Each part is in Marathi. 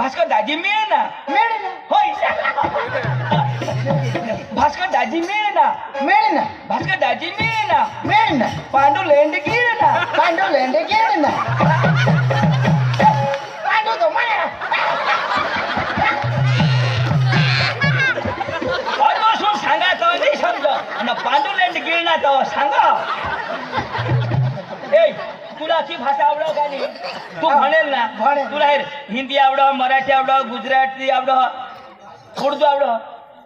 भास्कर दाजी मिळे ना होय भास्कर दाजी मिळे ना भास्कर दाजी मिळे ना पांडू लेंड गिळ ना पांडू तो म्हणा बसून सांगा तो नाही समज आणि पांडू लेंड गिळ ना तो सांगा ए तुला ती भाषा आवडव का नाही तू म्हणेल ना तुला हिंदी आवडव मराठी आवडव गुजराती आवडव उर्दू आवडव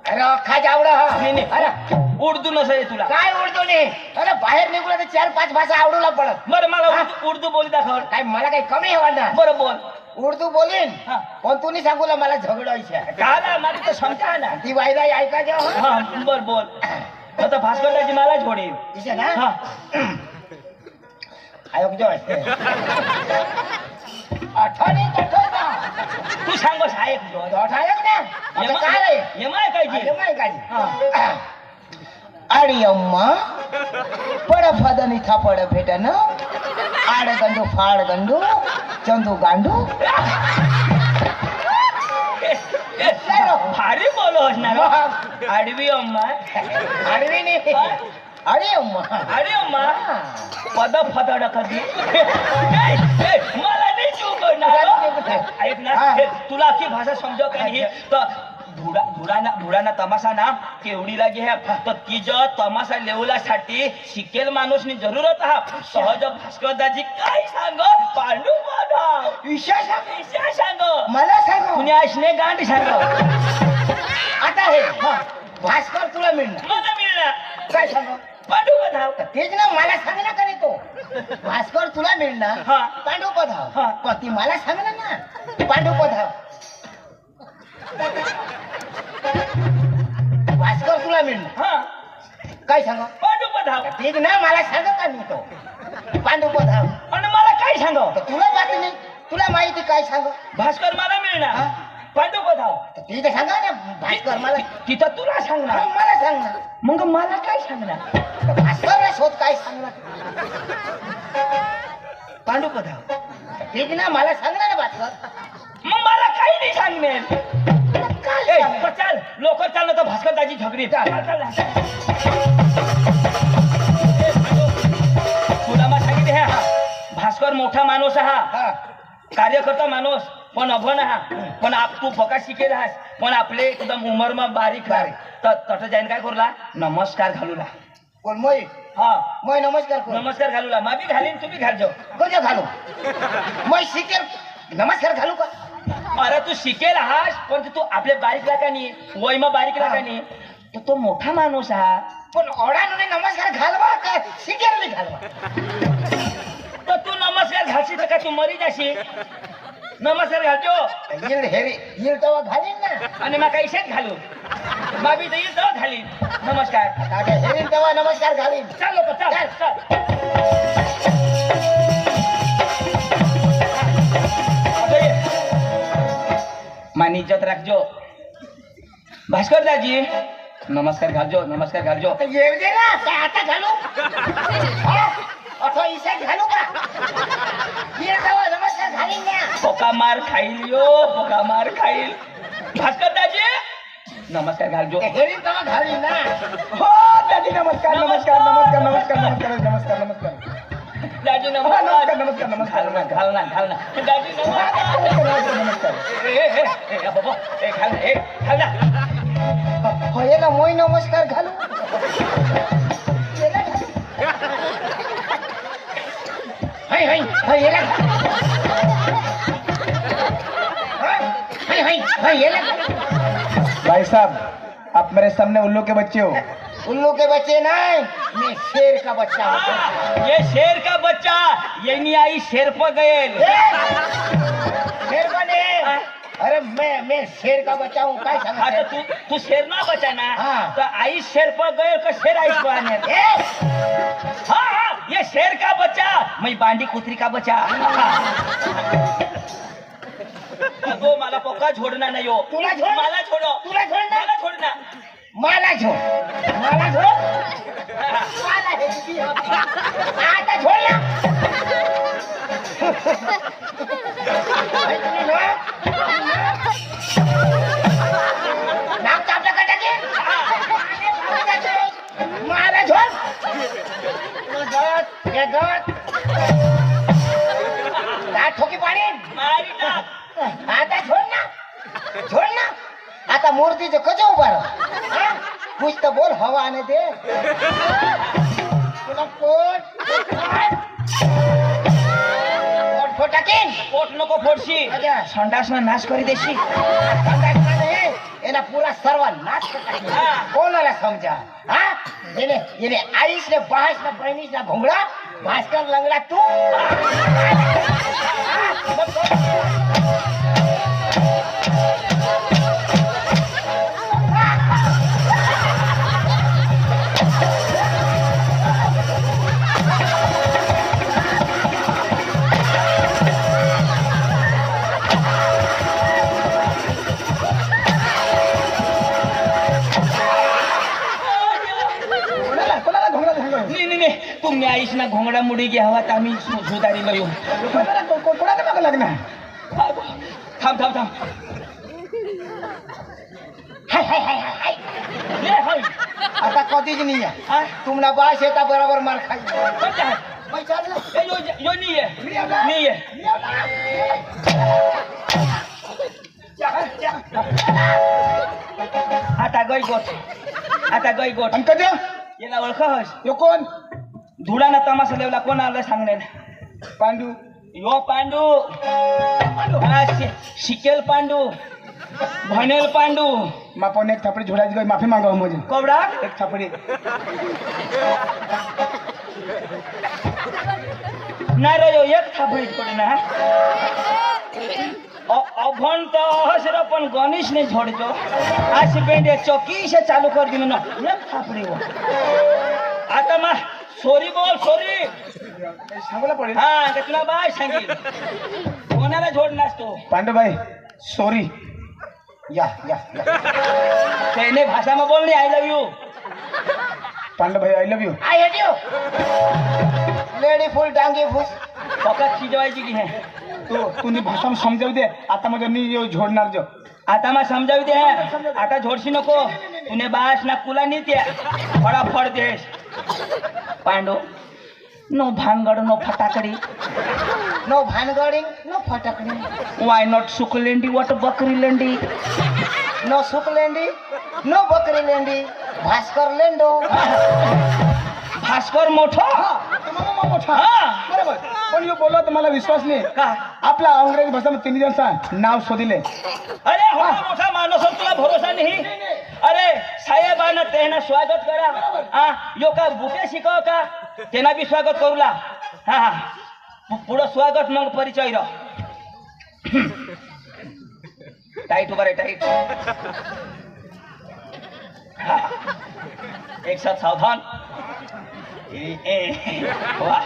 अरे खाज आवडा नाही अरे उर्दू नसेल तुला काय उर्दू नाही अरे बाहेर निघूला तर 4-5 भाषा आवडूला पडत बरं मला उर्दू बोल दाखव काय मला काही कमी आहे वाटणार बरं बोल उर्दू बोलीन हा. पण तू नाही सांगूला मला झगडायचं काय माझी तर समजा ना ती वायदा ऐकायच्या हा बर बोल आता भास्कर दाजी मला जोडे इसे ना हा आयोग जो आठवणी तू सांग साहेब आयोग ना आता काय रे एमाय काय अडी अम्मा पड फदनी थापड भेटन आड गंडू फाड गंडू चंदू गांडू भारी बोलो असणार आडवी अम्मा आडवी नाही अरे अम्मा अरे अम्मा पद फदड कधी मला नाही चुकणार ऐक ना तुला की भाषा समजव का नाही तर धुडाना तमाशा ना केवढीला घे तर तिज तमाशा लेवलासाठी शिकेल माणूस नी जरूरत हा सहज भास्कर दाजी काय सांग पांडू माधव विशेष सांग मला सांग कुणी आशने गांड सांग आता हे भास्कर तुला मिळणार मला मिळणार काय सांग पांडू माधव तेच ना मला सांग ना का तो भास्कर तुला मिळणार हा. पांडू पधाव हा. पण ती मला सांग ना पांडू पधाव भास्कर तुला मिळणार हा काय सांग पांडू माधव तेच ना मला सांग का मी तो पांडू पधाव आणि मला काय सांग तुला बातमी तुला माहिती काय सांग भास्कर मला मिळणार पांडू माधव ती तर सांगा ना भास्कर मला तिथं तुला सांगणार मला सांग ना मग मला काय सांगणार भास्कर शोध काय सांगणार पांडू पधाव तेच ना मला सांगणार ना भास्कर मग मला काही नाही सांगणार ए, पण चाल लोक चाल ना तर भास्कर दाजी झगडी तुला मग सांगितले हा भास्कर मोठा माणूस हा कार्यकर्ता माणूस पण अभन हा पण तू फका शिकेल हास पण आपले एकदम उमर मा बारीक तर तट जाईन काय करूला नमस्कार घालूला कोण मोय हा मोय नमस्कार करू नमस्कार घालूला मा बी घालीन तुम्ही घालजो कोणत्या घालू मोय शिकेल नमस्कार घालू का अरे तू शिकेल हास पण तू आपल्या बारीक लाकानी वय मग बारीक लाकानी तर तो मोठा माणूस हा पण ओढाने नमस्कार घालवा का शिकेल नाही घालवा तर तू नमस्कार घालशील तर का तू मरी जाशी नमस्कार घालतो येईल तेव्हा घालीन ना आणि मग काही शेत घालू माबी तर येईल तेव्हा घालीन नमस्कार आता हेरीन तेव्हा नमस्कार घालीन चाल लोक चाल चाल मानी इज्जत राखजो भास्कर दाजी नमस्कार घालजो नमस्कार घालजो आता येऊ दे ना काय आता घालू अथवा इशात घालू का येईल तेव्हा नमस्कार घालीन ना पोका मार खाईल यो पोका मार खाईल भास्कर दाजी नमस्कार घालजो हेरीन तेव्हा घालीन ना हो दादी नमस्कार नमस्कार नमस्कार नमस्कार नमस्कार नमस्कार नमस्कार दादी नमस्कार नमस्कार नमस्कार घालना घालना दादी नमस्कार नमस्कार ए बाबा ए घालना हो ये ना मोय नमस्कार घालू हाय हाय हाय ये हाय हाय हाय ये भाई साहब आप मेरे सामने उल्लू के बच्चे हो उल्लू के बच्चे नहीं मैं शेर का बच्चा हूँ ये शेर का बच्चा ये नहीं आई शेर पर गए शेर का नहीं अरे मैं शेर का बच्चा हूँ काय हाँ सांगा तो तू शेर ना बचा ना हाँ। तो आई शेर पर गए का शेर आई को आने हाँ हाँ ये शेर का बच्चा मैं बांडी कुतरी का बच्चा अगो मला पोका छोड़ना नहीं हो तुला छोड़ मला छोड़ो तुला छोड़ना मला छोड़ना मला छोड़ मला छोड़ मला हे आता छोड़ ना भाई, तुम्ही ना क्या गत काय ठोकी पाणी मारी ना आता छोड ना आता मूर्तीचं कसं उभा राह कुछ तर बोल हवा आने दे तुला पोट फोटाकीन पोट नको फोडशी अच्छा. संडासना नाश करी देशी एना पूरा सर्व नाश हा. कोणाला समजा हा येणे आईस ने बास ने बहिणीस ना भोंगडा भास्कर लंगडा तू कोणाला घोंगडा सांगा नाही तुम्ही आईश ना घोंगडा मुडी घ्यावा तर आम्ही सुधारी येऊ कोणाला मागं लागणार थांब ले, होय. आता कधीच नाही आहे हा? तुमना बास येता बरोबर मार खाई कोणता आहे? मैं चाललो ए, यो नाही आहे आता गई गोट आणि कधी याला ओळखस यो कोण धुळाना तमाशा लेवला कोण आलं सांगणार पांडू यो पांडू हा, शिकेल पांडू भनेल पांडू मापन एक थापडी झोडायची गई माफी मागावं म्हणजे कोबडा एक थापडी नाही रे यो एक थापडी पडे ना अभन तो हसर पण गणेश ने झोड़जो आज बेंडे चौकी से चालू कर दिनु ना एक थापडी हो आता मा सॉरी बोल सॉरी सांगायला पडेल हा तुला बाय सांगेल कोणाला झोडलास तो पांडूबाई सॉरी या त्याने भाषा में बोलने I love you Pandubai I love you I hate you lady full डांगी फुस फकत खिजवायची की है तुम्ही भाषा समजावू दे आता म्हणजे मी यो झोडणार जो आता मा समजावी दे आता झोडशी नको तुने बास ना कुला नीती फटाफट देश पांडू नो भानगड नो फटाकडी नो भानगडिंग नो फटकडी वाय नॉट सुकलेंडी वॉट बकरी लेंडी नो सुकलेंडी नो बकरी लेंडी भास्कर लेंडो भास्कर मोठा हा. बरोबर पण यो बोलला तर मला विश्वास नाही का आपला अंग्रेजी भाषा तिन्ही जण नाव शोधिले अरे हो मोठा माणूस तुला भरोसा नाही अरे साहेबांना त्यांना स्वागत करा हा यो का बुके शिकव का त्यांना बी स्वागत करूला हा पुढं स्वागत मग परिचय र टाईट उभा रे टाईट हा. एक साथ सावधान वाह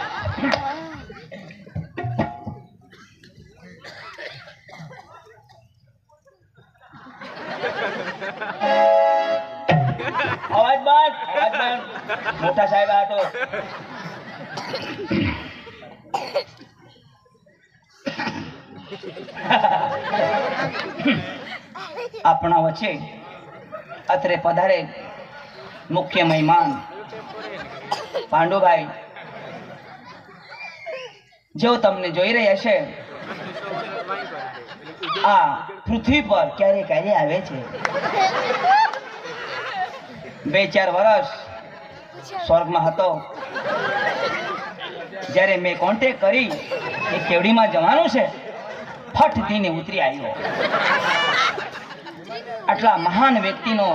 आवाज बंद मोठा साहेब हा तो આપણા વચ્ચે અત્રે પધારે મુખ્ય મહેમાન પાંડુભાઈ જેઓ તમને જોઈ રહ્યા છે આ પૃથ્વી પર ક્યારે ક્યારે આવે છે 2-4 વર્ષ સ્વર્ગમાં હતો જ્યારે મેં કોન્ટેક્ટ કરી એ કેવડીમાં જવાનું છે ફટ દીને ઉતરી આવ્યો આટલા મહાન વ્યક્તિનો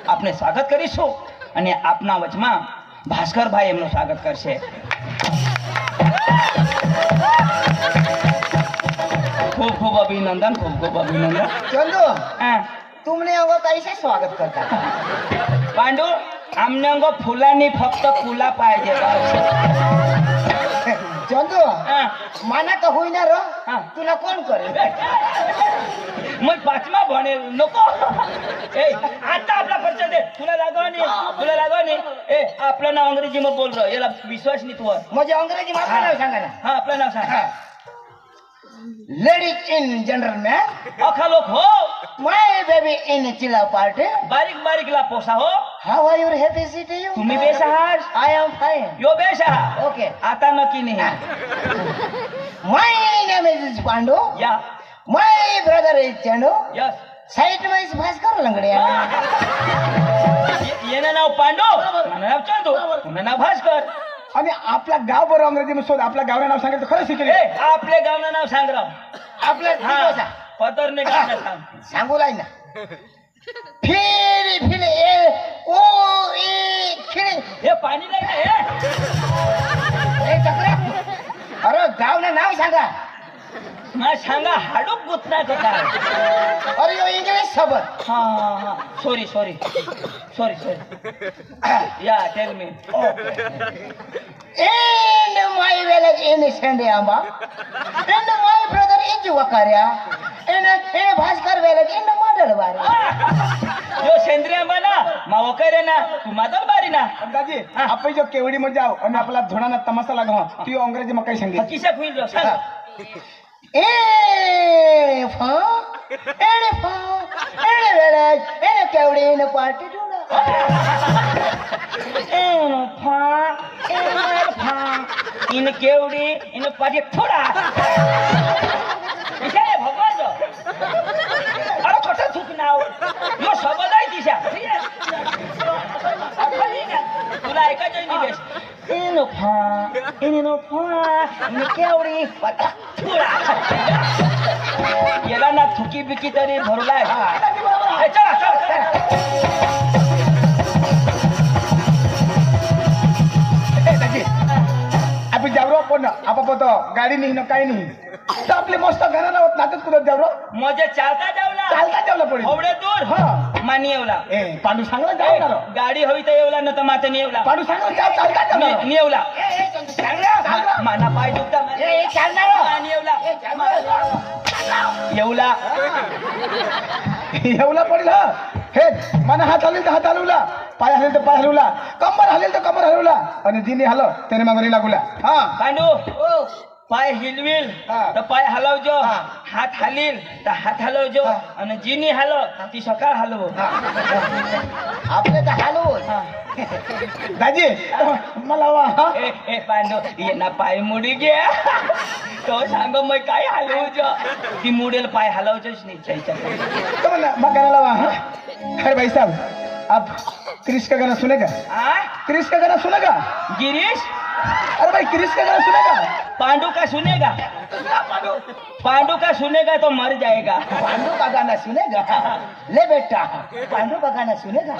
આપણે સ્વાગત કરીશું અને આપના વચમાં ભાસ્કરભાઈ એમનું સ્વાગત કરશે खूब खूब अभिनंदन खूब खूब अभिनंदन चंदू हाँ, तुमने अंगो कैसे स्वागत करता पांडू आमने अंगो फुलानी फक्त फुला पाहिजे बस. चंदू हाँ, माना तर होईना रो हाँ. तुला कोण करेल मग 5मा बनेल नको ए आता आपला परिचय दे तुला लागवा नाही ए आपलं नाव अंग्रेजी मध्ये बोल रहा याला विश्वास नाही तुवर म्हणजे अंग्रेजी हाँ. माझं नाव सांगा ना हा आपलं नाव सांग लेडीज इन जनरल मॅन अखा लोक हो माय बेबी इन चिला पार्टी बारीक बारीक ला पोसा हो how are your happy city you तुम्ही बेस आहात आय एम फाईन यो बेस आहात ओके आता नक्की नाही माय नेम इज पांडू या my brother is Chandu yes site wise Bhaskar लंगडे येणं नाव पांडू माझं नाव चंदू तुझं नाव भास्कर आणि आपला गाव बरं अंग्रेजी शोध आपल्या गावचं नाव सांगितलं खरं शिकेल ए आपल्या गावनं नाव सांग राव आपलं हा पदरने गावनं सांग सांगू लाय ना फिर फिर ए ओ ए फिर हे पाणी नाही ना हे ए चक्रा अरे गावनं नाव सांगा मला सांगा हाडूक गुतणार का काय अरे यो इंग्लिश सोबत हा हा सॉरी सॉरी सॉरी सॉरी या tell me in my village in Sandiamba, and my brother in Juwakaria, and Bhaskar village in Madalwari. जो सेंद्रिय आंबा ना मावो करे ना तू मादल बारी ना दादी आपण जो केवडी मध्ये जाऊ आणि आपला धोडाना तमाशा लागवा ती अंग्रेजी मग काही सांगितलं किशा खुईल जो सांग village, in Kevdi in a party to in केवडी इन पाठी थोडा दिशा रे भगवान जो अरे छोटा थूक नाव यो शब्द आहे दिशा तुला ऐकायचं नाही बेस इन केवडी थोडा गेला ना थुकी बिकी तरी भरलाय चला चला आपण जावरो पण आपण तो गाडी नाही काही नाही तर आपली मस्त घरात होत नातच कुठं जावरो मजे चालता जावला चालता जावला पडेल एवढे दूर हा मानी येवला ए पांडू सांगला जावणार गाडी हवी तर येवला न तर माते नाही येवला पांडू सांगला जाव चालता जावणार नाही येवला माना पाय दुखता मानी येवला येवला एवढा पडेल हा हे मन हात हलेल तर हात हलवला पाय हलेल तर पाय हलवला कंबर हलेल तर कंबर हलवला आणि दिनी हलो त्याने मागणी लागूला हा पांडू पाय हिलविल हा. तर पाय हलवजो हा. हात हालील तर हात हलवजो हा. आणि जिनी हलव ती सकाळ हलव आपले तर हालवून दाजी मला वा हा ए ए पांडू ये ना पाय मुडी गे तो सांग मग काय हलवजो ती मुडेल पाय हलवजोच नाही चायच्या तो म्हणला मग गाना वा हा अरे भाई साहब आप क्रिश का गाना सुनेगा आ क्रिश का गाना सुनेगा गिरीश अरे भाई क्रिश का गाना सुनेगा पांडू का सुनेगा पांडू का सुनेगा तो मर जाएगा पांडू का गाना सुनेगा ले बेटा पांडू का गाना सुनेगा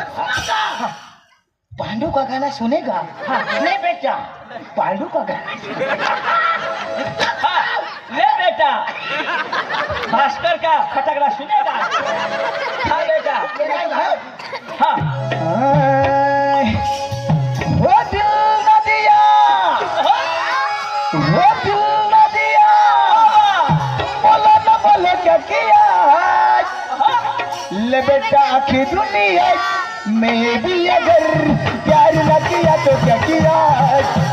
पांडू का गाना सुनेगा ले बेटा पांडू का गाना हाँ, ले बेटा भास्कर का फटकड़ा सुनेगा हाँ बेटा हाँ वो दिल न दिया वो दिल न दिया बोलो न बोलो क्या किया ले बेटा आखिर दुनिया में भी अगर प्यार न किया तो क्या किया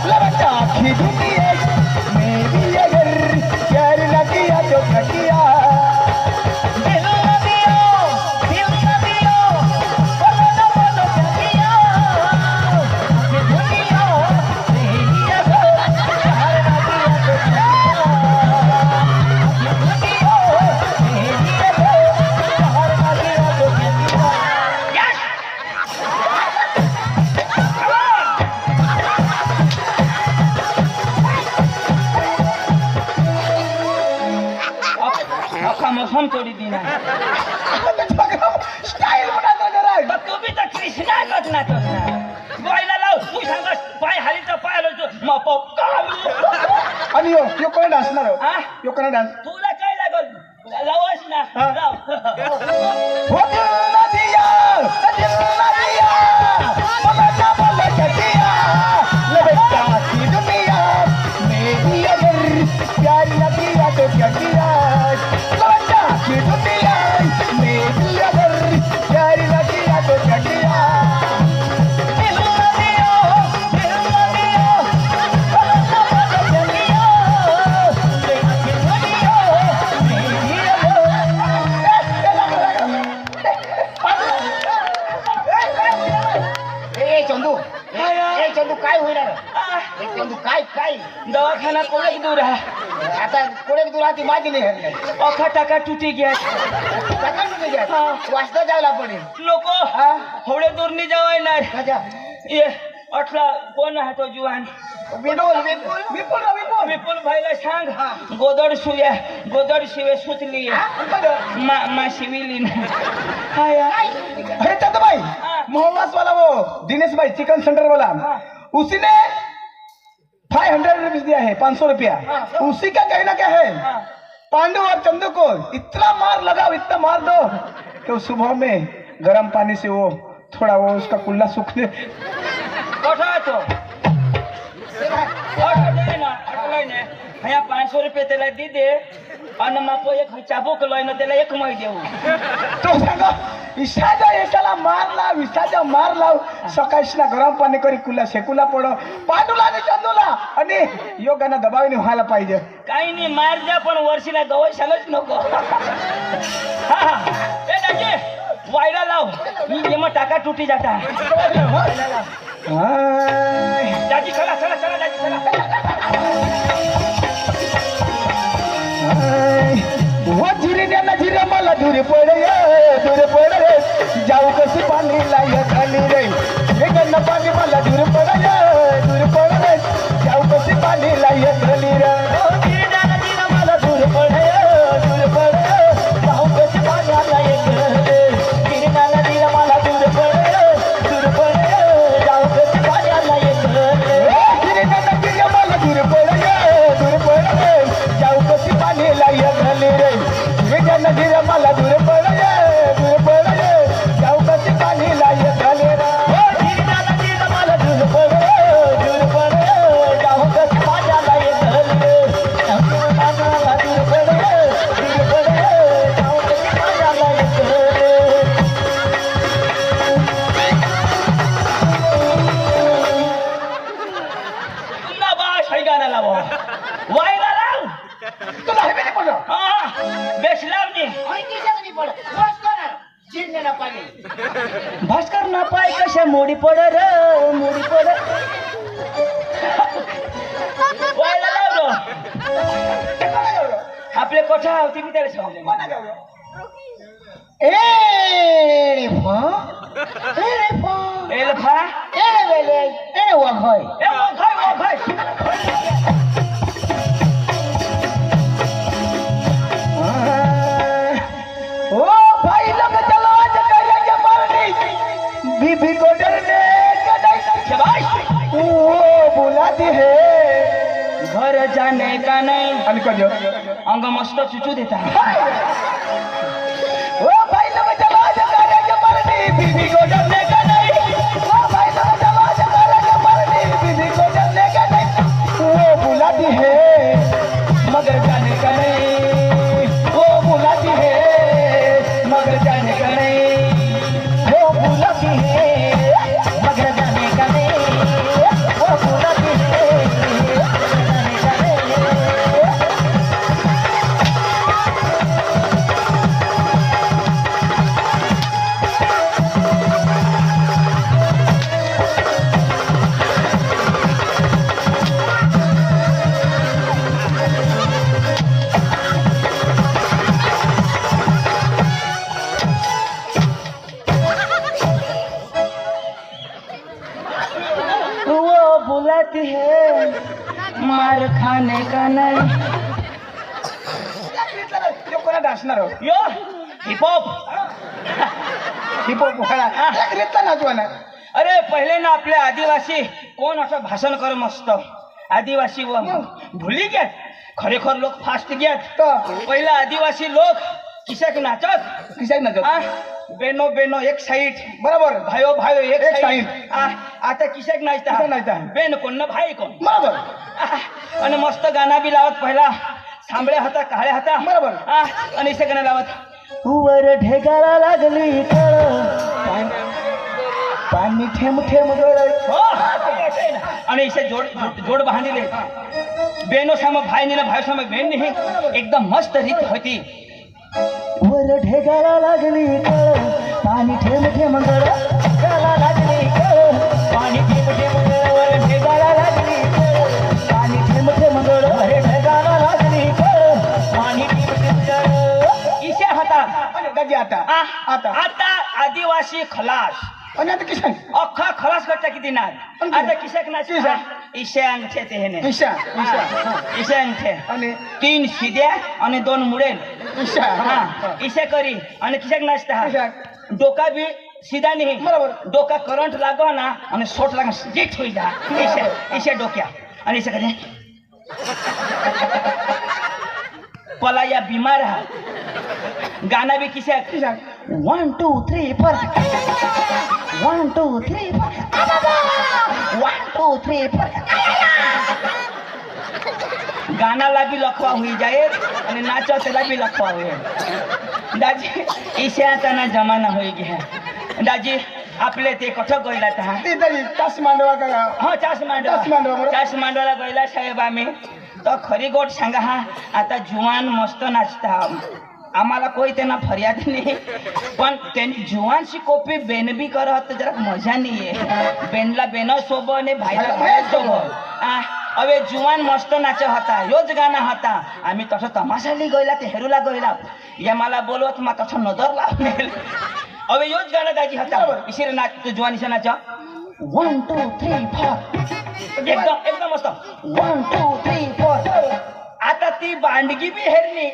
ले बेटा आखिर दुनिया में भी अगर प्यार न किया तो क्या किया दिल न दिया बोलो न बोलो क्या किया दुनिया में भी अगर प्यार न किया तो क्या किया दुनिया में भी अगर प्यार न किया तो क्या किया अखा मौसम तोड़ी दीना स्टाईल बनाता जरा तो तू भी तो कृष्णा करना तो बोयला लाव तू सांग पाय हाली तर पाय हलवतो मग कालू आणि यो कोण डान्स ना रो हा? यो कोण डान्स तुला काय लागल लावच ना हा. लाव वो दिल न दिया बोला ना बोला क्या किया ले बेटा की दुनिया में भी अगर प्यार न किया तो क्या किया ले बेटा की दुनिया में भी अगर प्यार न किया तो क्या किया दिल न दिया बोला ना बोला क्या किया लेकिन दुनिया में भी अगर तू काय काय दवाखाना कोणच दूर आहे आता कोणी तुला ती माझी नाही हरली अखा टाका तुटी घ्या वाजता जायला पडेल नको हा थोडे दूर नाही जावाय नाही राजा ये अठला कोण आहे तो जुवान विपुल विपुल विपुल विपुल विपुल भाईला सांग गोदड शिवे सुतली मा शिविली हाय अरे चाचा भाई मोहम्मद वाला वो दिनेश भाई चिकन सेंटर वाला उसी ने 500 रुपीज दिया है 500 रुपया उसी का कहना क्या है पांडु और चंदू को इतना मार लगाओ इतना मार दो कि वो सुबह में गर्म पानी से वो थोड़ा वो उसका कुल्ला सूखने कोठा तो અહીંયા 500 રૂપિયા તેલા દી દે અને માપો એક ચાબુક લઈને તેલા એક મય દેવું तो सांगा विसाजा येसाला मार लाव विसाजा मार लाव सकाळीना गरम पाणी करी कुल्ला शेकुला पडो पांडुला आणि चंदूला आणि योगाना दबावीने व्हायला पाहिजे काही नाही मार द्या पण वर्षीला गवशालच नको हा हा ए दाजी वायरा लाव मी एमा टाका तुटी जाता हाय. दाजी चला चला चला दाजी हाय. वो जिरे द्याला जिरे मला दुरी पडे जाऊ कशी पाणी लाय खाली रे हे गन्न पाणी मला दुरी पडे जाऊ कशी पाणी लाय खाली रे जिरे द्याला जिरे मला दुरी पडे जाऊ कशी पाणी लाय खाली जिरे द्याला जिरे मला दुरी पडे जाऊ कशी पाणी लाय खाली जिरे द्याला जिरे मला दुरी पडे जाऊ कशी पाणी लाय खाली रे जिरे द्याला जिरे मला दुरी पडे जाऊ कशी पाणी लाय खाली रे जिरे द्याला जिरे मला दुरी पडे जाऊ कशी पाणी लाय खाली रे मला दुरी पडे जाऊ कशी पाणी लाय खाली पुन्हा बाश है गाना लाव वायरा लाव तुला हे नाही पडलं हा बेस लावनी भास्कर ना पाय कशा मोडी पड र मोडी पड वायरा लाव रो आपले कोठा होती मी त्याला सांगले एल्फा ए वो खाय ओ भाई लोग चलो आज करेंगे पार्टी बीबी को डरने का नहीं शाबाश वो बुलाती है घर जाने का नहीं अनका जो अंग मस्त चुचू देता ओ भाई लोग चलो आज करेंगे पार्टी बीबी को डरने का नहीं ओ भाई लोग चलो आज करेंगे पार्टी बीबी को डरने का नहीं वो बुलाती है मगर जाने का नहीं वो बुलाती है मगर जाने का नहीं वो बुलाती है मगर जाने का नहीं वो बुलाती है जाने का नहीं वो बुलाती है मार खाने का नहीं कोणा डान्सणार यो हिप हॉप हिपहॉप रेतला नाचवाना अरे पहिले ना आपले आदिवासी कोण असं भाषण कर मस्त आदिवासी व भुली गेत खरेखर लोक फास्ट गेत पहिला आदिवासी लोक किशाक नाचत किशाक नाचत आ, बेनो बेनो एक साइड बरोबर भायो भायो एक एक साइड side. आता किशाक नाचता किशाक नाचता. बेन कोण ना भाई कोण बरोबर आणि मस्त गाणं बी लावत पहिला सांबळे होता काळे होता बरोबर. आणि इसे गाणं लावत वर ढेगाला लागली कळ पाणी ठेम ठेम गळ आणि इसे जोड बांधिले बेनो साम भाई ने भाई साम बेन नहीं एकदम मस्त रीत होती वर ढेगाला लागली कळ पाणी ठेम ठेम गळ लागली कळ पाणी ठेम ठेम गळ वर ढेगाला लागली कळ आता. आता आदिवासी खलास आणि आता किशन अख्खा खलास करता किती नाच आता किशाक नाच किशाक. ईशांग छे ते हेने ईशा ईशा ईशांग छे आणि 3 शिद्या आणि 2 मुडेल ईशा हा ईशा करी आणि किशाक नाचता हा किशाक. डोका बी सीधा नाही बरोबर. डोका करंट लागो ना आणि शॉट लाग स्ट्रेट होई जा ईशा ईशा डोक्या आणि ईशा कधी पला या बीमार हा गाना भी किशाक किशाक 1 2 3 4 1 2 3 4 1 2 3 4 गानाला भी लखवा हुई जाए आणि नाचो त्याला भी लखवा हुई दाजी ईशाचा जमाना होई गया दाजी आपले ते कठो गयला था ते तरी तास मांडवा का हा चास मांडवा बरोबर. चास मांडवाला गयला साहेब आम्ही तर खरी गोट सांगा हा आता जुवान मस्त नाचता आम्हाला कोई त्यांना फरियाद नाही पण त्यांनी जुवानशी कोपी बेन बी करत तर जरा मजा नाहीये बेनला बेन सोबत आणि भाईला भाई सोबत હવે जुवान मस्त नाच होता योच गाना होता आम्ही तसं तमाशाली गयला ते हेरूला गयला या मला बोलवत मा तसं नजर लावले હવે योच गाना दाजी होता इशिरे नाच तू जुवान इशे नाच 1 2 3 4 एकदम एकदम मस्त 1 2 3 4 आता ती बांडगी बी हेरणी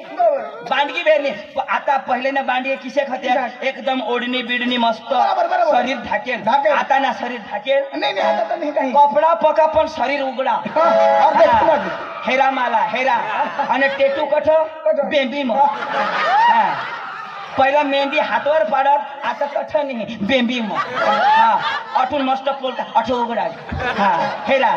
बांडगी बी हेरणी आता पहिले ना बांडगी किसे खाते एकदम ओढणी बिडणी मस्त बरोबर, बरोबर. शरीर ढाकेल ढाकेल. आता ना शरीर ढाकेल नाही नाही आता तर नाही काही कपडा पका पण शरीर उघडा अर्धे हा. पुन्हा. हेरा माला हेरा आणि टेटू कठ बेंबी मग हा पहिला मेहंदी हातवर पाडत आता कठ नाही बेंबी मग हा अठून मस्त पोलता अठो उघडा हा हेरा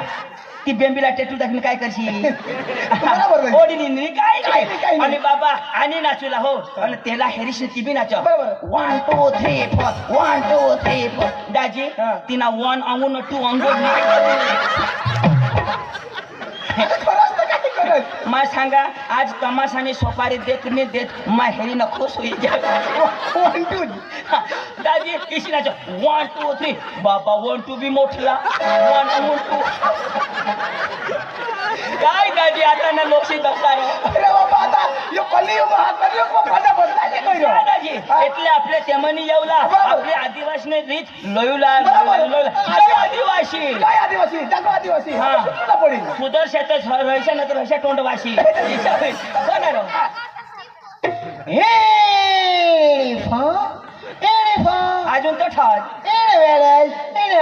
ती बेंबीला टेटू दाखवून काय करशील बरोबर आहे. ओढणी नाही काय काही नाही नाही. आणि बाबा आणि नाचूला हो आणि त्याला हेरीश ती बी नाच बरोबर. 1 2 3 4 1 2 3 4 दाजी हा. तिना 1 अंगून 2 अंगून खरंच तर काही करत मा सांगा आज तमाशाने सोपारी देत नाही देत मा हेरी न खुश होई जा 1 2 दाजी इशी नाच 1 2 3 बाबा 1 2 बी मोठला 1 अंगून 2 काय दाजी आता ना लोकशी दसारो अरे बाबा आता यो कलियुग हा कलियुग माझा बदलायला करू दाजी એટલે આપણે તેમાંની येवला आपले आदिवासीने रीत लोयुला बरोबर. लोयुला आदिवासी काय आदिवासी जातो आदिवासी हा. सुद्धा पडेल सुदर्शे तर रहशे ना तर रहशे तोंडवासी कोणारो अजून तो ठाज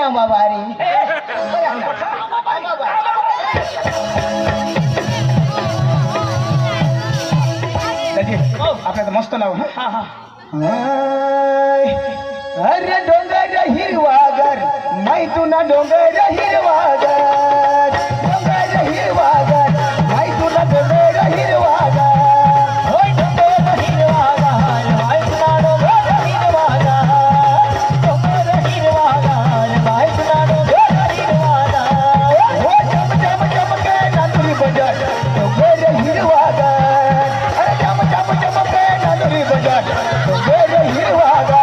आंबाबारी आपलं तर मस्त नाव हं? हा हा अरे डोंगर हिरवागर माहितून डोंगर हिरवागर डोंगर हिरवागर माहितून डोंगर हिरवागर होय डोंगर हिरवागर माहितून डोंगर हिरवागर डोंगर हिरवागर माहितून डोंगर हिरवागर हो चम चम चमके नांदुरी बजार डोंगर हिरवागर अरे चम चम चमके नांदुरी बजार डोंगर हिरवागर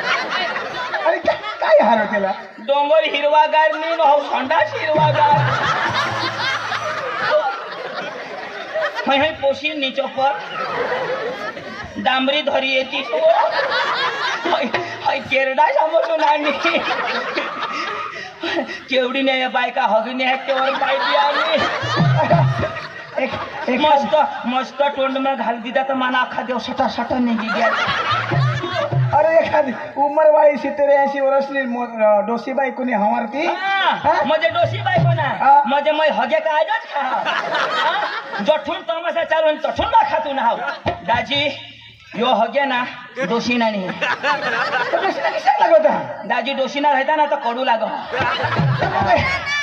अरे काय हार केला डोंगर हिरवागार मी भाऊ संडास हिरवागार हय पोशी नीचो पर डांबरी धरी येती हय केरडा समजून आणि केवढी नाही बायका हगीने आहेत तेवर पाहिजे आणि एक मस्त मस्त तोंड मग घाल दिदा तर मना अख्खा देव सटा सटा निघी गया अरे एक एखादी उमरवाळी 70-80 वर्षनी डोसीबाई कोणी हमारती म्हणजे डोशी बायको ना हा. म्हणजे मै हगे का आजच खा जठून तमाशा चालून तठून ना खातून हाव दाजी यो हगे ना डोशी ना नाही डोसीला किशाक लागवता दाजी डोशी ना राहता ना तर कडू लाग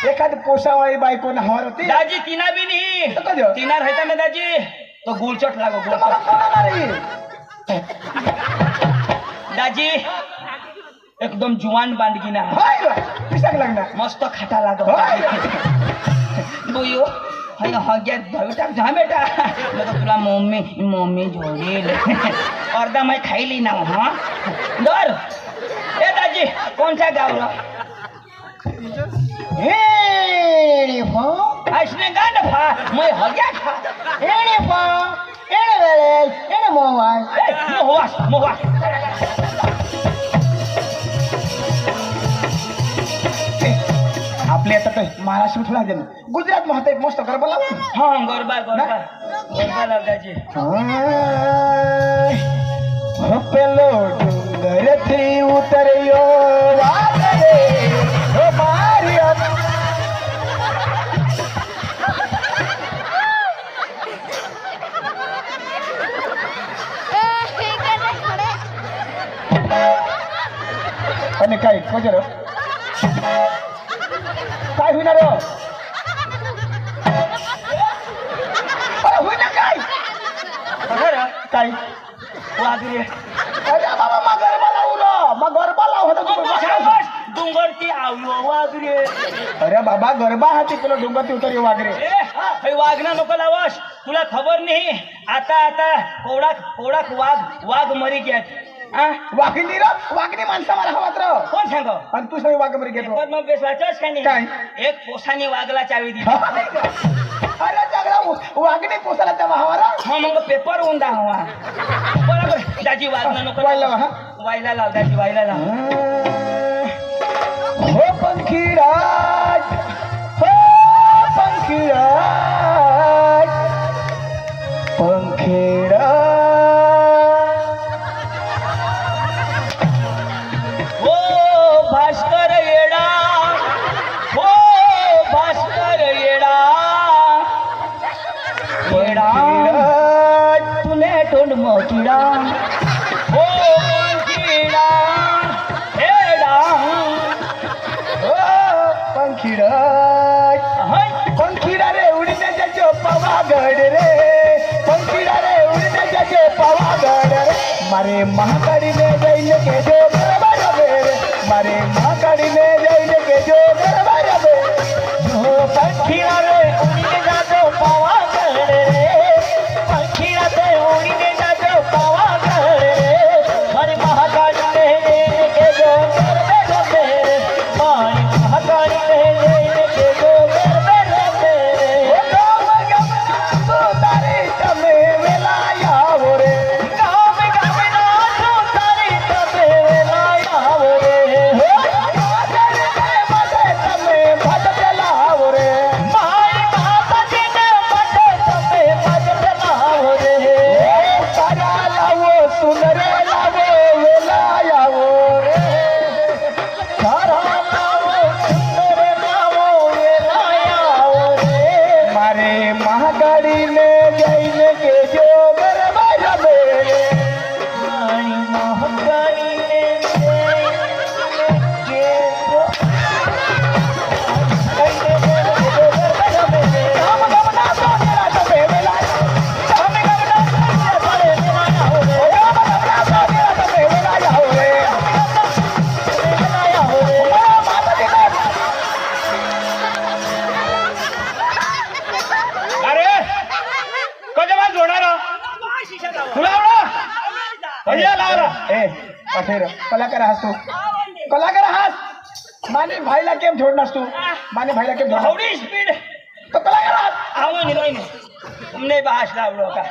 एखादी पोसावाळी बायको ना हमारती दाजी तिना बी नाही तो कजो? तिना राहता ना दाजी तो गुळचट लागो मला गुळचट कोणा नाही दाजी एकदम जुवान बांडगी ना हाय किशाक लागणार मस्त खाटा लाग होय. बुयो हाय हग्यात भाऊ टाक जा बेटा मग तुला मम्मी मम्मी जोडील अर्धा मै खाईली ना हा दर ए दाजी कोणत्या गावला एणी फो असने गांड फा मै हग्या खा एणी फो एणी वेळेस एणी मोवाय ए, मोहवास आपले आता तर महाराष्ट्र उठला गेलं गुजरात मध्ये आता एक मस्त गरबा लावला हा गरबा गरबा लाव दाजी पेलो डुंगर थी उतरियो वादळे हो मारिया आणि काय कोजर काय होणार होईना काय खरं काय वागरे अरे बाबा मग गरबा लावू ना मग गरबा लाव होता तू डोंगर ती आवलो वागरे अरे बाबा गरबा हा तिकडे डोंगर उतरी वागरे ए वागना नको लावस तुला खबर नाही आता आता कोडाक वाघ मरी गेत वागणी माणसा मला हवात राव कोण सांग आणि तू सगळी वाघ बरी घेतो पण मग बेस वाचस का काय? नाही एक पोसानी वाघला चावी दिली अरे जगला वागणी पोसाला त्या महावारा हा मग पेपर होऊन हवा बरोबर दाजी वागणं नको वायला लाव, हा? वायला लाव दाजी वायला लाव हो पंखीराज हो पंखीराज पंखीराज हो भास्कर येडा हो भास्कर येडा येडा तुने तोंड मोकिडा हो किडा येडा पंखीराज पंखीरा रे उडण्याच्या चोपावा गड रे पंखीरा रे उडण्याच्या चोपावा गड रे मारे महाकाडी में जाइल के जो गरबा रे मारे महाकाडी में जाइल के जो गरबा रे हो पंखीरा रे उडीने जातो पावा गड रे पंखीरा रे उडीने जातो पावा गड रे हरी महाकाली ने के जो गरबे गबे मारी महाकाली ने के जो गरबे गबे ओ गाम गम तो तारे तमे वेलाया हो रे गाम गाम ना तो तारी तबे लाया हो रे गाजर में मजे तमे भजला हो रे मारी माता जी ने मटे तबे भजला हो रे तारा लावो सुनरे लावो वेलाया हो रे तारा लावो सुंदर लावो वेलाया हो रे मारे महागाड़ी में जाइल के जो गरबा रबे मारी महाकाली ने के गाम गम ना तो मेरा तबे वेलाया गाम गम ना तो मेरा तबे वेलाया हो रे माता जी ने अरे कजमान जोडणार तुला भैया लावला ए अठेर कलाकार हास तू कलाकार हास माने भाईला केम छोडनास तू माने भाईला केम छोडनास हावडी स्पीड तो कलाकार हास आवो नि रोई नि तुमने बास लावलो का